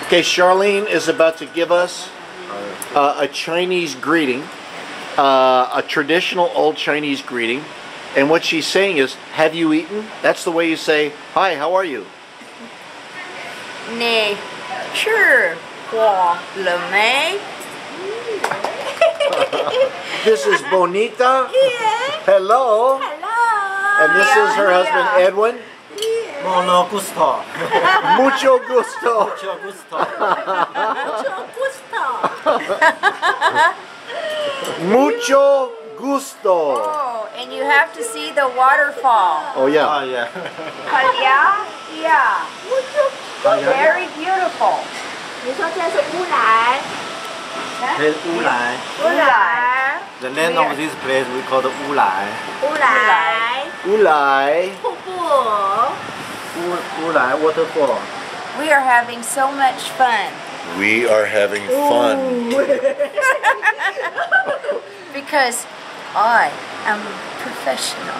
Okay, Charlene is about to give us a Chinese greeting, a traditional old Chinese greeting. And what she's saying is, have you eaten? That's the way you say, hi, how are you? 你吃过了没? This is Bonita. Yeah. Hello. Hello. And this is her husband, Edwin. Mono gusto. Mucho gusto. Mucho gusto. Mucho gusto. Oh, and you have to see the waterfall. Oh, yeah. Oh, yeah. Yeah. Very beautiful. 你说这是乌来， It's Ulai. 乌来 The name of this place we call the Ulai. 乌来 Ulai. 瀑布， Ulai waterfall. We are having so much fun We are having fun. because I am professional.